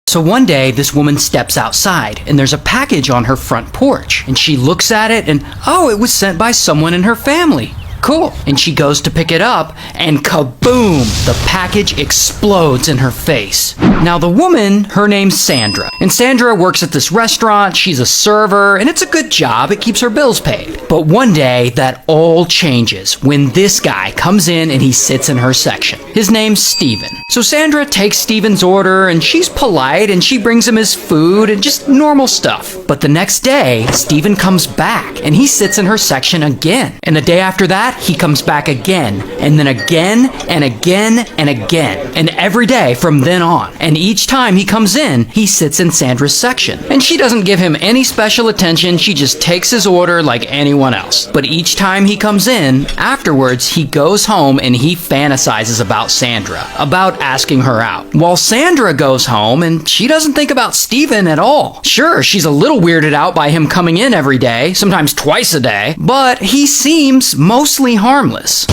So one day, this woman steps outside, and there's a package on her front porch. And she looks at it, and oh, it was sent by someone in her family. Cool. And she goes to pick it up, and kaboom! The package explodes in her face. Now the woman, her name's Sandra. And Sandra works at this restaurant, she's a server, and it's a good job, it keeps her bills paid. But one day, that all changes when this guy comes in and he sits in her section. His name's Steven. So Sandra takes Steven's order, and she's polite, and she brings him his food, and just normal stuff. But the next day, Steven comes back, and he sits in her section again. And the day after that, he comes back again, and then again, and again, and again. And every day from then on. And each time he comes in, he sits in Sandra's section. And she doesn't give him any special attention, she just takes his order like anyone else. But each time he comes in, afterwards, he goes home and he fantasizes about Sandra, about asking her out. While Sandra goes home, and she doesn't think about Steven at all. Sure, she's a little weirded out by him coming in every day, sometimes twice a day, but he seems mostly harmless.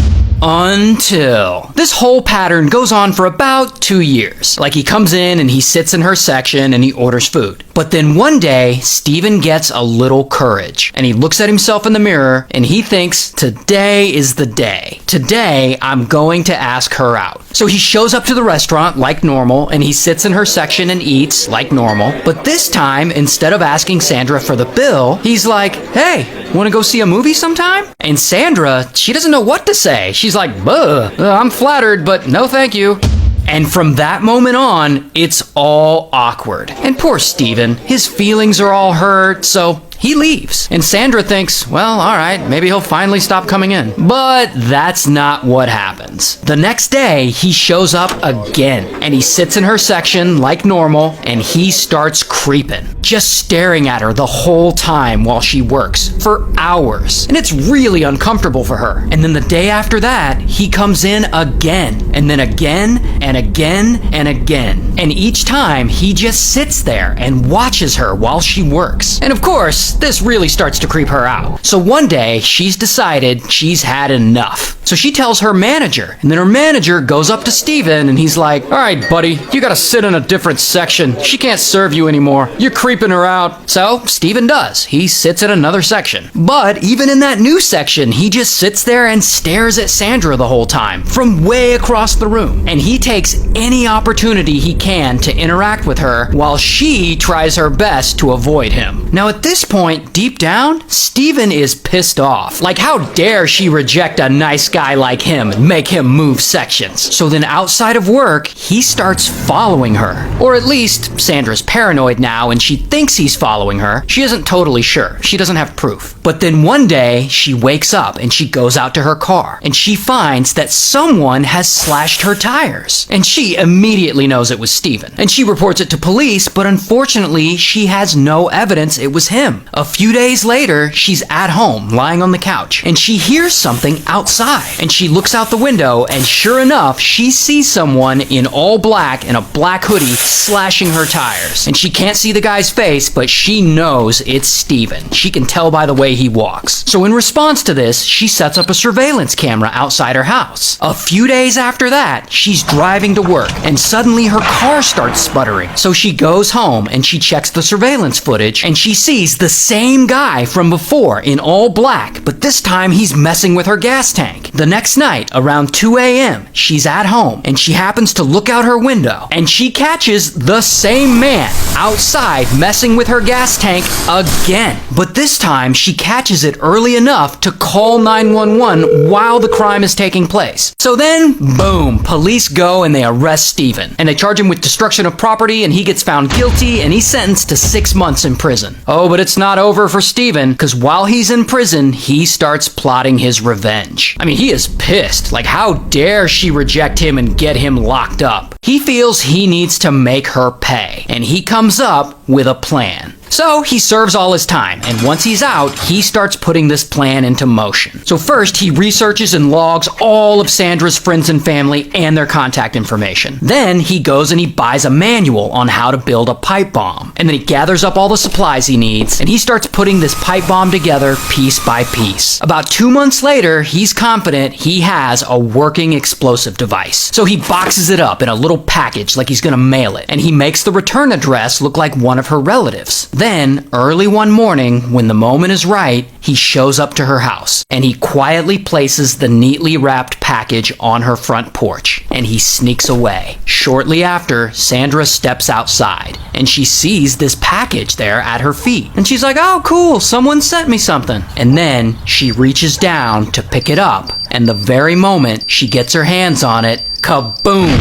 Until this whole pattern goes on for about 2 years. Like he comes in and he sits in her section and he orders food. But then one day, Steven gets a little courage and he looks at himself in the mirror and he thinks, today is the day. Today, I'm going to ask her out. So he shows up to the restaurant like normal and he sits in her section and eats like normal. But this time, instead of asking Sandra for the bill, he's like, hey, want to go see a movie sometime? And Sandra, she doesn't know what to say. She's like, I'm flattered, but no thank you. And from that moment on, it's all awkward. And poor Steven, his feelings are all hurt, so he leaves. And Sandra thinks, well, all right, maybe he'll finally stop coming in. But that's not what happens. The next day, he shows up again, and he sits in her section like normal, and he starts creeping, just staring at her the whole time while she works, for hours. And it's really uncomfortable for her. And then the day after that, he comes in again, and then again, and again, and again. And each time, he just sits there and watches her while she works. And of course, this really starts to creep her out. So one day, she's decided she's had enough. So she tells her manager, and then her manager goes up to Steven and he's like, all right, buddy, you gotta sit in a different section. She can't serve you anymore. You're creeping her out. So Steven does. He sits in another section. But even in that new section, he just sits there and stares at Sandra the whole time, from way across the room. And he takes any opportunity he can to interact with her while she tries her best to avoid him. Now at this point, deep down, Steven is pissed off. Like, how dare she reject a nice guy like him and make him move sections? So then outside of work, he starts following her. Or at least, Sandra's paranoid now and she thinks he's following her. She isn't totally sure. She doesn't have proof. But then one day, she wakes up and she goes out to her car and she finds that someone has slashed her tires. And she immediately knows it was Steven. And she reports it to police, but unfortunately, she has no evidence it was him. A few days later, she's at home, lying on the couch, and she hears something outside. And she looks out the window, and sure enough, she sees someone in all black in a black hoodie slashing her tires. And she can't see the guy's face, but she knows it's Steven. She can tell by the way he walks. So in response to this, she sets up a surveillance camera outside her house. A few days after that, she's driving to work, and suddenly her car starts sputtering. So she goes home, and she checks the surveillance footage, and she sees the same guy from before in all black, but this time he's messing with her gas tank. The next night, around 2 a.m., she's at home, and she happens to look out her window, and she catches the same man outside messing with her gas tank again. But this time, she catches it early enough to call 911 while the crime is taking place. So then, boom, police go and they arrest Steven, and they charge him with destruction of property, and he gets found guilty, and he's sentenced to 6 months in prison. Oh, but it's not over for Steven, because while he's in prison, he starts plotting his revenge. I mean, he is pissed. Like, how dare she reject him and get him locked up? He feels he needs to make her pay, and he comes up with a plan. So he serves all his time, and once he's out, he starts putting this plan into motion. So first, he researches and logs all of Sandra's friends and family and their contact information. Then he goes and he buys a manual on how to build a pipe bomb. And then he gathers up all the supplies he needs, and he starts putting this pipe bomb together piece by piece. About 2 months later, he's confident he has a working explosive device. So he boxes it up in a little package like he's gonna mail it, and he makes the return address look like one of her relatives. Then, early one morning, when the moment is right, he shows up to her house, and he quietly places the neatly wrapped package on her front porch, and he sneaks away. Shortly after, Sandra steps outside, and she sees this package there at her feet. And she's like, oh, cool, someone sent me something. And then she reaches down to pick it up, and the very moment she gets her hands on it, kaboom!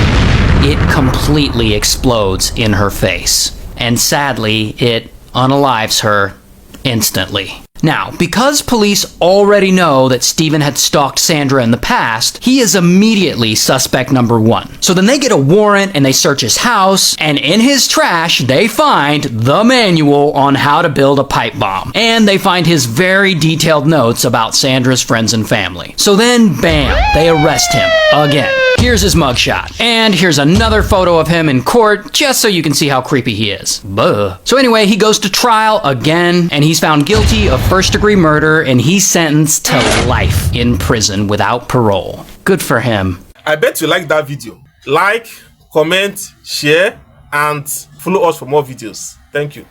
It completely explodes in her face. And sadly, it unalives her instantly. Now, because police already know that Steven had stalked Sandra in the past, he is immediately suspect number one. So then they get a warrant and they search his house, and in his trash, they find the manual on how to build a pipe bomb. And they find his very detailed notes about Sandra's friends and family. So then, bam, they arrest him again. Here's his mugshot. And here's another photo of him in court, just so you can see how creepy he is. Buh. So anyway, he goes to trial again, and he's found guilty of first-degree murder, and he's sentenced to life in prison without parole. Good for him. I bet you like that video. Like, comment, share, and follow us for more videos. Thank you.